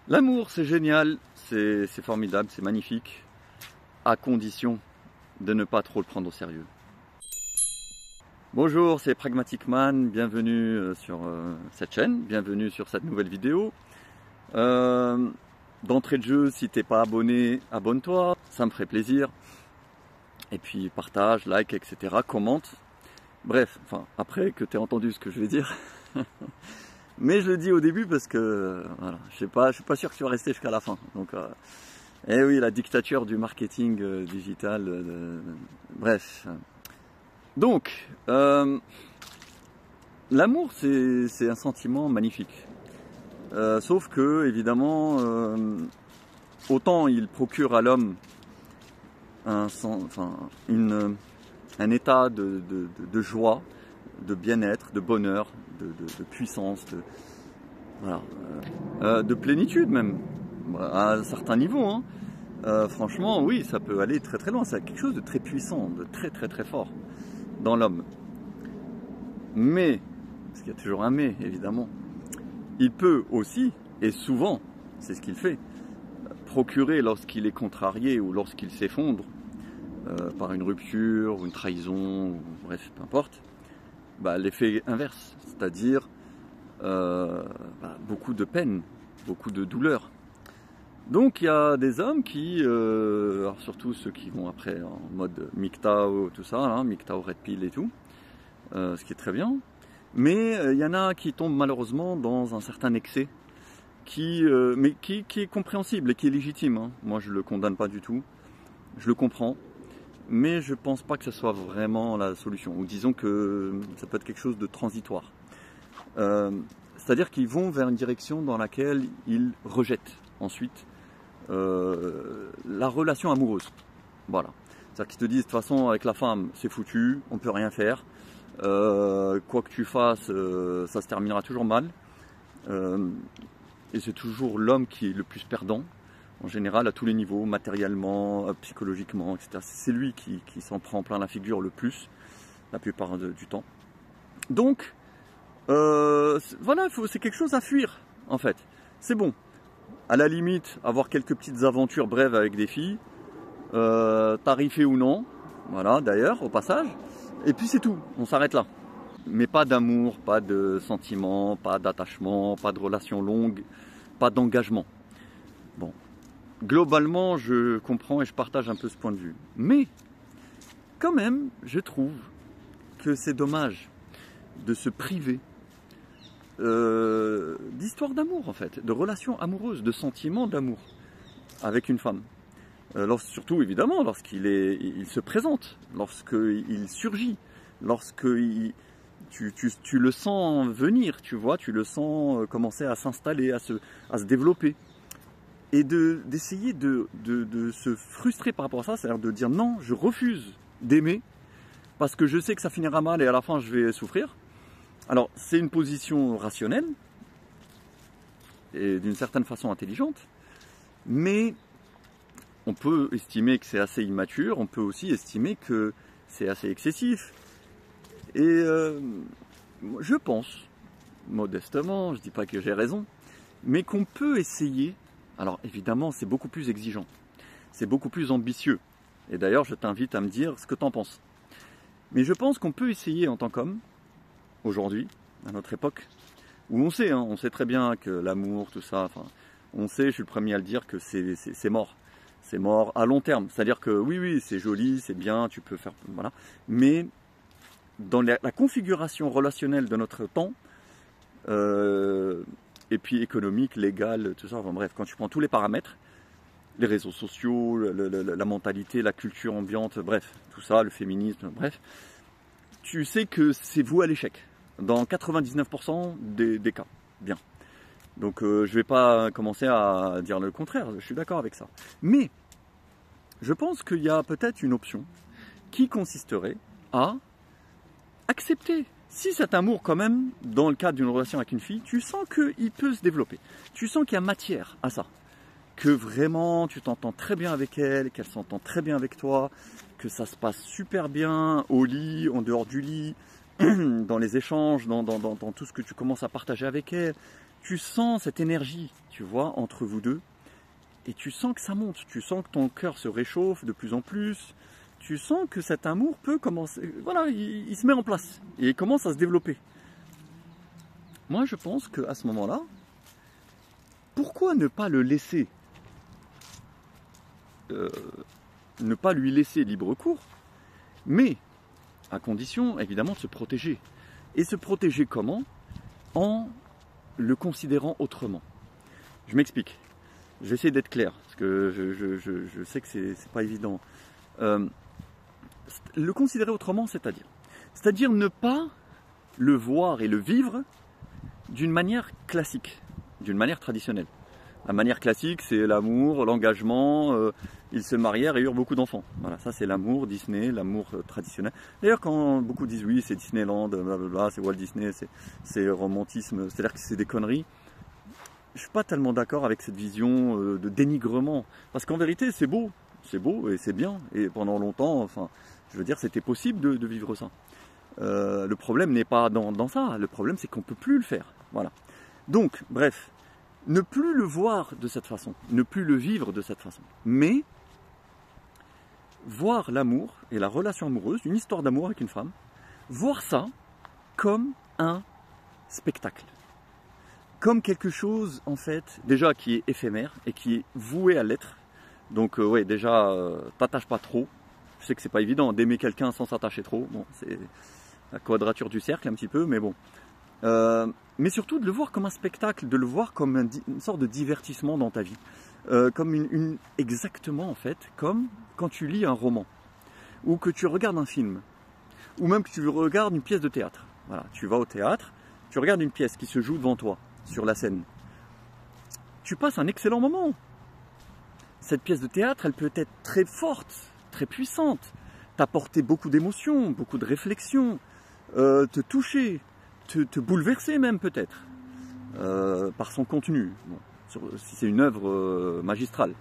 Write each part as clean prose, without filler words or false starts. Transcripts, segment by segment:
L'amour, c'est génial, c'est formidable, c'est magnifique, à condition de ne pas trop le prendre au sérieux. Bonjour, c'est Pragmatic Man, bienvenue sur cette chaîne, bienvenue sur cette nouvelle vidéo. D'entrée de jeu, si t'es pas abonné, abonne-toi, ça me ferait plaisir. Et puis partage, like, etc., commente. Bref, enfin, après que tu aies entendu ce que je vais dire. Mais je le dis au début parce que voilà, je suis pas sûr que tu vas rester jusqu'à la fin. Donc, eh oui, la dictature du marketing digital. Bref. Donc, l'amour, c'est un sentiment magnifique. Sauf que, évidemment, autant il procure à l'homme un état de joie, de bien-être, de bonheur, de puissance, de plénitude même, à un certain niveau. Hein. Franchement, oui, ça peut aller très très loin. C'est quelque chose de très puissant, de très très très fort dans l'homme. Mais, parce qu'il y a toujours un mais, évidemment, il peut aussi, et souvent, c'est ce qu'il fait, procurer lorsqu'il est contrarié ou lorsqu'il s'effondre par une rupture, ou une trahison, ou, bref, peu importe, l'effet inverse, c'est-à-dire beaucoup de peine, beaucoup de douleur. Donc il y a des hommes qui, alors surtout ceux qui vont après en mode MGTOW, tout ça, hein, MGTOW Red Pill et tout, ce qui est très bien, mais il y en a qui tombent malheureusement dans un certain excès, mais qui est compréhensible et qui est légitime. Hein. Moi je ne le condamne pas du tout, je le comprends. Mais je ne pense pas que ce soit vraiment la solution. Ou disons que ça peut être quelque chose de transitoire. C'est-à-dire qu'ils vont vers une direction dans laquelle ils rejettent ensuite la relation amoureuse. Voilà. C'est-à-dire qu'ils te disent de toute façon avec la femme c'est foutu, on ne peut rien faire. Quoi que tu fasses, ça se terminera toujours mal. Et c'est toujours l'homme qui est le plus perdant. En général, à tous les niveaux, matériellement, psychologiquement, etc. C'est lui qui s'en prend plein la figure le plus, la plupart du temps. Donc, voilà, c'est quelque chose à fuir, en fait. C'est bon. À la limite, avoir quelques petites aventures brèves avec des filles, tarifées ou non, voilà, d'ailleurs, au passage. Et puis c'est tout, on s'arrête là. Mais pas d'amour, pas de sentiments, pas d'attachement, pas de relations longues, pas d'engagement. Bon. Globalement, je comprends et je partage un peu ce point de vue. Mais, quand même, je trouve que c'est dommage de se priver d'histoires d'amour, en fait, de relations amoureuses, de sentiments d'amour avec une femme. Surtout, évidemment, lorsqu'il se présente, lorsqu'il surgit, lorsque tu le sens venir, tu vois, tu le sens commencer à s'installer, à se développer. Et d'essayer de se frustrer par rapport à ça, c'est-à-dire de dire non, je refuse d'aimer parce que je sais que ça finira mal et à la fin je vais souffrir. Alors c'est une position rationnelle et d'une certaine façon intelligente, mais on peut estimer que c'est assez immature, on peut aussi estimer que c'est assez excessif. Et je pense, modestement, je ne dis pas que j'ai raison, mais qu'on peut essayer. Alors évidemment, c'est beaucoup plus exigeant, c'est beaucoup plus ambitieux. Et d'ailleurs, je t'invite à me dire ce que tu en penses. Mais je pense qu'on peut essayer en tant qu'homme, aujourd'hui, à notre époque, où on sait très bien que l'amour, tout ça, enfin, on sait, je suis le premier à le dire, que c'est mort. C'est mort à long terme. C'est-à-dire que oui, c'est joli, c'est bien, tu peux faire... Voilà. Mais dans la configuration relationnelle de notre temps, et puis économique, légal, tout ça, enfin bref, quand tu prends tous les paramètres, les réseaux sociaux, la mentalité, la culture ambiante, bref, tout ça, le féminisme, bref, tu sais que c'est voué à l'échec, dans 99% des cas, bien. Donc je ne vais pas commencer à dire le contraire, je suis d'accord avec ça. Mais, je pense qu'il y a peut-être une option qui consisterait à accepter. Si cet amour quand même, dans le cadre d'une relation avec une fille, tu sens qu'il peut se développer. Tu sens qu'il y a matière à ça. Que vraiment tu t'entends très bien avec elle, qu'elle s'entend très bien avec toi, que ça se passe super bien au lit, en dehors du lit, dans les échanges, dans tout ce que tu commences à partager avec elle, tu sens cette énergie, tu vois, entre vous deux, et tu sens que ça monte, tu sens que ton cœur se réchauffe de plus en plus, tu sens que cet amour peut commencer, voilà, il se met en place, et il commence à se développer. Moi, je pense qu'à ce moment-là, pourquoi ne pas le laisser, ne pas lui laisser libre cours, mais à condition, évidemment, de se protéger. Et se protéger comment? En le considérant autrement. Je m'explique. Je vais essayer d'être clair, parce que je sais que c'est pas évident. Le considérer autrement, c'est-à-dire ne pas le voir et le vivre d'une manière classique, d'une manière traditionnelle. La manière classique, c'est l'amour, l'engagement, ils se marièrent et eurent beaucoup d'enfants. Voilà, ça c'est l'amour Disney, l'amour traditionnel. D'ailleurs, quand beaucoup disent oui, c'est Disneyland, blablabla, c'est Walt Disney, c'est romantisme, c'est-à-dire que c'est des conneries. Je suis pas tellement d'accord avec cette vision de dénigrement, parce qu'en vérité, c'est beau et c'est bien. Et pendant longtemps, enfin, je veux dire, c'était possible de vivre ça. Le problème n'est pas dans ça. Le problème, c'est qu'on peut plus le faire. Voilà. Donc, bref. Ne plus le voir de cette façon, ne plus le vivre de cette façon, mais voir l'amour et la relation amoureuse, une histoire d'amour avec une femme, voir ça comme un spectacle, comme quelque chose en fait déjà qui est éphémère et qui est voué à l'être. Donc ouais, déjà t'attaches pas trop. Je sais que c'est pas évident d'aimer quelqu'un sans s'attacher trop. Bon, c'est la quadrature du cercle un petit peu, mais bon. Mais surtout de le voir comme un spectacle, de le voir comme une sorte de divertissement dans ta vie. Comme exactement en fait, comme quand tu lis un roman, ou que tu regardes un film, ou même que tu regardes une pièce de théâtre. Voilà, tu vas au théâtre, tu regardes une pièce qui se joue devant toi, sur la scène. Tu passes un excellent moment. Cette pièce de théâtre, elle peut être très forte, très puissante, t'apporter beaucoup d'émotions, beaucoup de réflexions, te toucher, te bouleverser même peut-être, par son contenu, bon, si c'est une œuvre magistrale.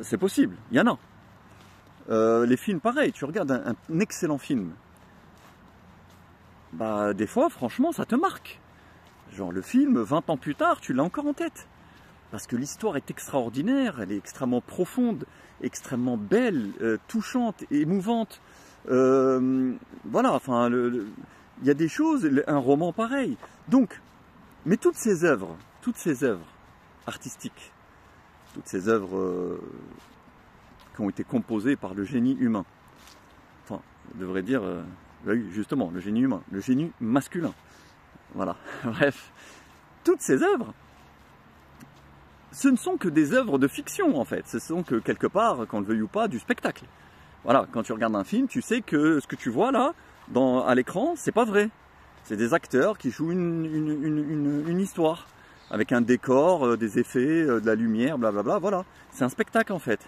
C'est possible, il y en a. Les films, pareil, tu regardes un excellent film, bah des fois, franchement, ça te marque. Genre le film, 20 ans plus tard, tu l'as encore en tête. Parce que l'histoire est extraordinaire, elle est extrêmement profonde, extrêmement belle, touchante, émouvante. Voilà, enfin, il y a des choses, un roman pareil. Donc, mais toutes ces œuvres artistiques, toutes ces œuvres qui ont été composées par le génie humain, enfin, je devrais dire, oui, justement, le génie humain, le génie masculin. Voilà, bref, toutes ces œuvres, ce ne sont que des œuvres de fiction en fait, ce sont que quelque part, qu'on le veuille ou pas, du spectacle. Voilà, quand tu regardes un film, tu sais que ce que tu vois là, à l'écran, c'est pas vrai. C'est des acteurs qui jouent une histoire, avec un décor, des effets, de la lumière, blablabla, voilà. C'est un spectacle en fait.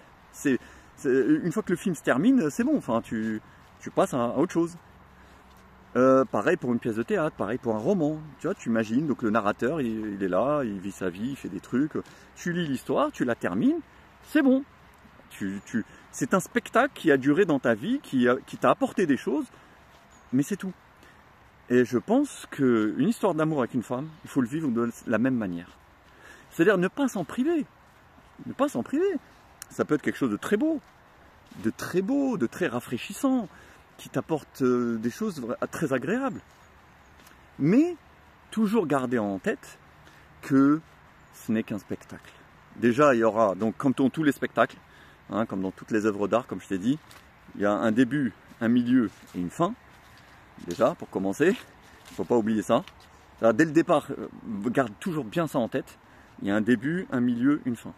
Une fois que le film se termine, c'est bon, enfin, tu passes à autre chose. Pareil pour une pièce de théâtre, pareil pour un roman. Tu vois, tu imagines, donc le narrateur, il est là, il vit sa vie, il fait des trucs. Tu lis l'histoire, tu la termines, c'est bon. C'est un spectacle qui a duré dans ta vie, qui t'a apporté des choses, mais c'est tout. Et je pense qu'une histoire d'amour avec une femme, il faut le vivre de la même manière. C'est-à-dire ne pas s'en priver. Ne pas s'en priver. Ça peut être quelque chose de très beau, de très rafraîchissant, qui t'apporte des choses très agréables. Mais toujours garder en tête que ce n'est qu'un spectacle. Déjà, il y aura, donc comme dans tous les spectacles, hein, comme dans toutes les œuvres d'art, comme je t'ai dit, il y a un début, un milieu et une fin. Déjà, pour commencer, il ne faut pas oublier ça. Alors, dès le départ, garde toujours bien ça en tête. Il y a un début, un milieu, une fin.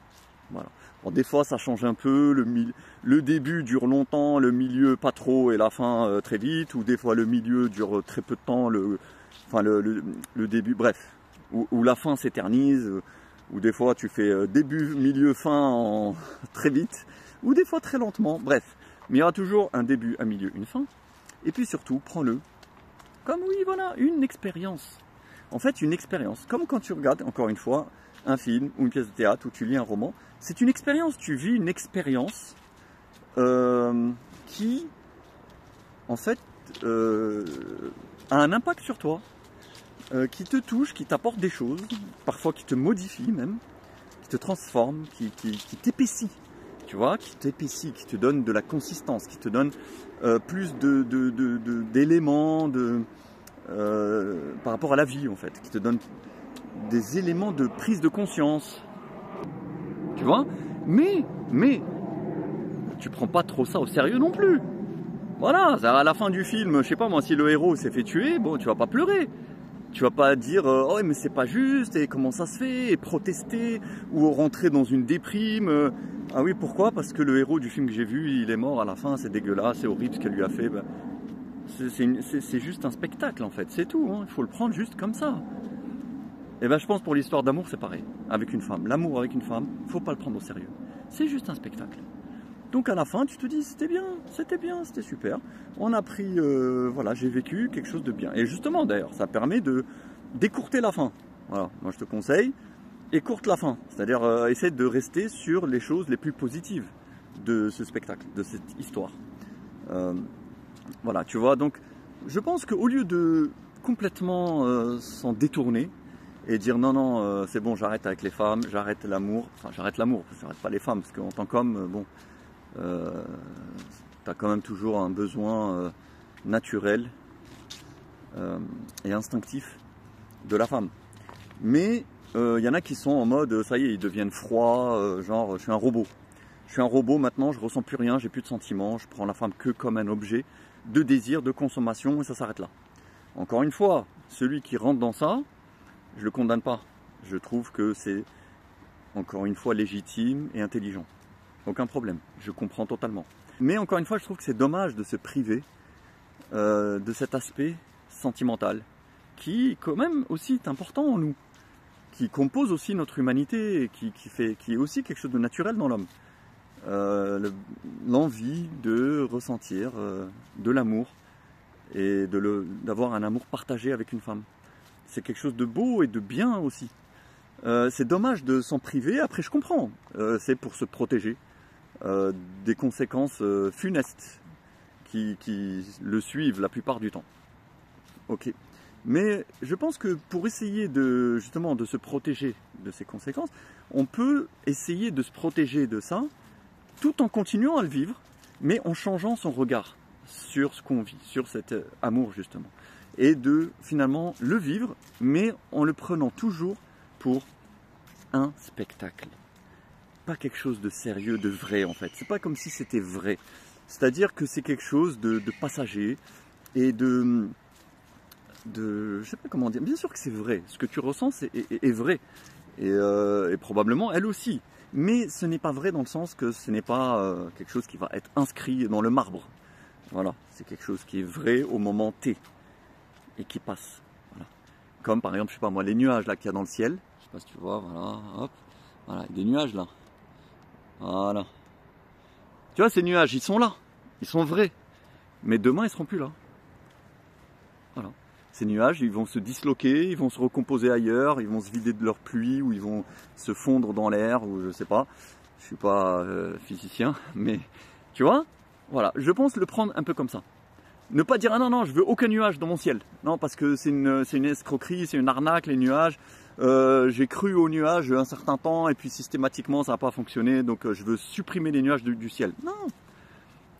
Voilà. Bon, des fois, ça change un peu. Le début dure longtemps, le milieu pas trop et la fin très vite. Ou des fois, le milieu dure très peu de temps, le début, bref. Ou la fin s'éternise. Ou des fois, tu fais début, milieu, fin très vite. Ou des fois, très lentement. Bref. Mais il y aura toujours un début, un milieu, une fin. Et puis surtout, prends-le comme, oui, voilà, une expérience. En fait, une expérience. Comme quand tu regardes, encore une fois, un film ou une pièce de théâtre ou tu lis un roman. C'est une expérience. Tu vis une expérience qui, en fait, a un impact sur toi. qui te touchent, qui t'apportent des choses, parfois qui te modifient même, qui te transforment, qui t'épaissit, tu vois, qui t'épaissit, qui te donne de la consistance, qui te donne plus d'éléments par rapport à la vie en fait, qui te donne des éléments de prise de conscience, tu vois, mais tu prends pas trop ça au sérieux non plus. Voilà, à la fin du film, je sais pas moi, si le héros s'est fait tuer, bon, tu vas pas pleurer. Tu vas pas dire oh mais c'est pas juste et comment ça se fait et protester ou rentrer dans une déprime. Ah oui, pourquoi? Parce que le héros du film que j'ai vu, il est mort à la fin, c'est dégueulasse, c'est horrible ce qu'elle lui a fait. Ben, c'est juste un spectacle en fait, c'est tout, hein. Il faut le prendre juste comme ça. Et ben je pense pour l'histoire d'amour c'est pareil, avec une femme. L'amour avec une femme, faut pas le prendre au sérieux. C'est juste un spectacle. Donc à la fin, tu te dis c'était bien, c'était super. On a pris, voilà, j'ai vécu quelque chose de bien. Et justement d'ailleurs, ça permet d'écourter la fin. Voilà, moi je te conseille, écourte la fin. C'est-à-dire essaie de rester sur les choses les plus positives de ce spectacle, de cette histoire. Voilà, tu vois, donc je pense qu'au lieu de complètement s'en détourner et dire non, c'est bon, j'arrête avec les femmes, j'arrête l'amour, enfin j'arrête l'amour, j'arrête pas les femmes, parce qu'en tant qu'homme, bon, tu as quand même toujours un besoin naturel et instinctif de la femme. Mais il y en a qui sont en mode, ça y est, ils deviennent froids, genre je suis un robot. Je suis un robot maintenant, je ressens plus rien, j'ai plus de sentiments, je prends la femme que comme un objet de désir, de consommation et ça s'arrête là. Encore une fois, celui qui rentre dans ça, je le condamne pas. Je trouve que c'est encore une fois légitime et intelligent. Aucun problème, je comprends totalement. Mais encore une fois, je trouve que c'est dommage de se priver de cet aspect sentimental qui quand même aussi est important en nous, qui compose aussi notre humanité et qui est aussi quelque chose de naturel dans l'homme. L'envie de ressentir de l'amour et d'avoir un amour partagé avec une femme. C'est quelque chose de beau et de bien aussi. C'est dommage de s'en priver, après je comprends, c'est pour se protéger des conséquences funestes qui le suivent la plupart du temps. Ok. Mais je pense que pour essayer justement de se protéger de ces conséquences, on peut essayer de se protéger de ça tout en continuant à le vivre, mais en changeant son regard sur ce qu'on vit, sur cet amour justement. Et de finalement le vivre, mais en le prenant toujours pour un spectacle. Pas quelque chose de sérieux, de vrai en fait. C'est pas comme si c'était vrai. C'est-à-dire que c'est quelque chose de passager et je sais pas comment dire. Bien sûr que c'est vrai. Ce que tu ressens est vrai. Et probablement elle aussi. Mais ce n'est pas vrai dans le sens que ce n'est pas quelque chose qui va être inscrit dans le marbre. Voilà. C'est quelque chose qui est vrai au moment T. Et qui passe. Voilà. Comme par exemple, je sais pas moi, les nuages là qu'il y a dans le ciel. Je sais pas si tu vois, voilà, hop. Voilà, des nuages là. Voilà. Tu vois, ces nuages, ils sont là. Ils sont vrais. Mais demain, ils seront plus là. Voilà. Ces nuages, ils vont se disloquer, ils vont se recomposer ailleurs, ils vont se vider de leur pluie, ou ils vont se fondre dans l'air, ou je sais pas. Je suis pas physicien, mais tu vois, voilà. Je pense le prendre un peu comme ça. Ne pas dire ah non, je veux aucun nuage dans mon ciel. Non, parce que c'est une escroquerie, c'est une arnaque, les nuages. J'ai cru aux nuages un certain temps et puis systématiquement ça n'a pas fonctionné, donc je veux supprimer les nuages du ciel. Non,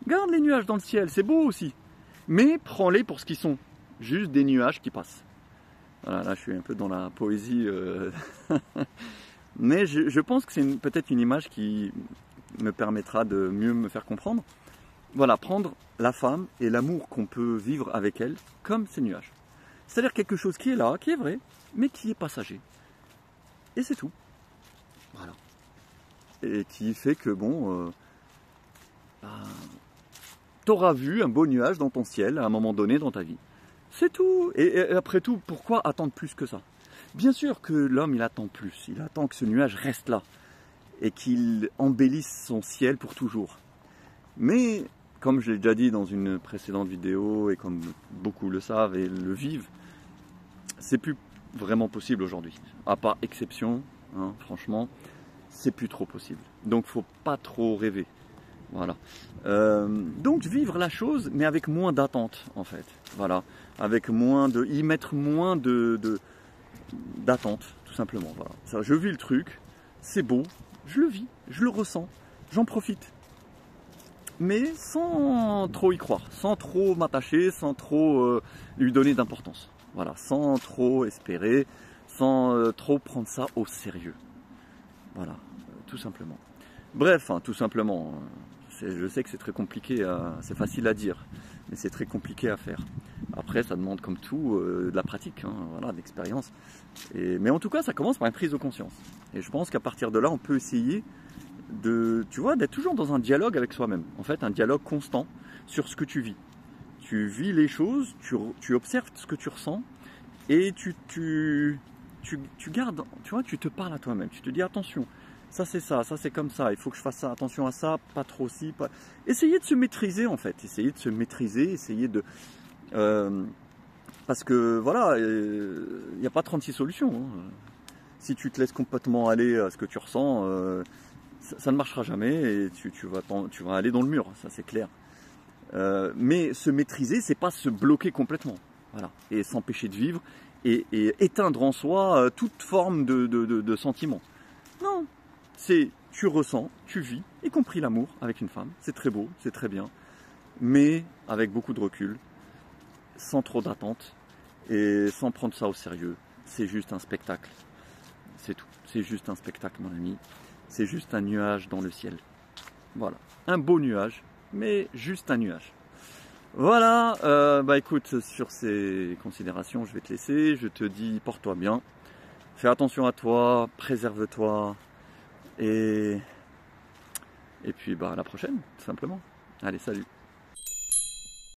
garde les nuages dans le ciel, c'est beau aussi. Mais prends-les pour ce qu'ils sont, juste des nuages qui passent. Voilà, là je suis un peu dans la poésie. Mais je pense que c'est peut-être une image qui me permettra de mieux me faire comprendre. Voilà, prendre la femme et l'amour qu'on peut vivre avec elle comme ces nuages. C'est-à-dire quelque chose qui est là, qui est vrai, mais qui est passager. Et c'est tout. Voilà. Et qui fait que, bon, t'auras vu un beau nuage dans ton ciel à un moment donné dans ta vie. C'est tout. Et après tout, pourquoi attendre plus que ça? Bien sûr que l'homme, il attend plus. Il attend que ce nuage reste là. Et qu'il embellisse son ciel pour toujours. Mais, comme je l'ai déjà dit dans une précédente vidéo, et comme beaucoup le savent et le vivent, c'est plus vraiment possible aujourd'hui. À part exception, hein, franchement, c'est plus trop possible. Donc faut pas trop rêver. Voilà. Donc vivre la chose, mais avec moins d'attente, en fait. Voilà. Avec moins de, y mettre moins d'attente, tout simplement. Voilà. Ça, je vis le truc, c'est beau, je le vis, je le ressens, j'en profite. Mais sans trop y croire, sans trop m'attacher, sans trop lui donner d'importance. Voilà, sans trop espérer, sans trop prendre ça au sérieux. Voilà, tout simplement. Bref, hein, tout simplement, je sais que c'est très compliqué, c'est facile à dire, mais c'est très compliqué à faire. Après, ça demande comme tout de la pratique, hein, voilà, de l'expérience. Mais en tout cas, ça commence par une prise de conscience. Et je pense qu'à partir de là, on peut essayer tu vois, d'être toujours dans un dialogue avec soi-même. En fait, un dialogue constant sur ce que tu vis. Tu vis les choses, tu observes ce que tu ressens et tu gardes, tu vois, tu te parles à toi-même. Tu te dis attention, ça c'est comme ça, il faut que je fasse ça, attention à ça, pas trop si, pas... Essayez de se maîtriser en fait, essayez de se maîtriser, essayez de... parce que voilà, il n'y a pas 36 solutions. Hein. Si tu te laisses complètement aller à ce que tu ressens, ça ne marchera jamais et tu vas aller dans le mur, ça c'est clair. Mais se maîtriser, c'est pas se bloquer complètement, voilà, et s'empêcher de vivre et éteindre en soi toute forme de sentiment. Non, c'est tu ressens, tu vis, y compris l'amour avec une femme, c'est très beau, c'est très bien, mais avec beaucoup de recul, sans trop d'attente et sans prendre ça au sérieux. C'est juste un spectacle, c'est tout. C'est juste un spectacle, mon ami. C'est juste un nuage dans le ciel. Voilà, un beau nuage, mais juste un nuage. Voilà, bah écoute, sur ces considérations, je vais te laisser. Je te dis, porte-toi bien, fais attention à toi, préserve-toi, et puis bah à la prochaine, tout simplement. Allez, salut.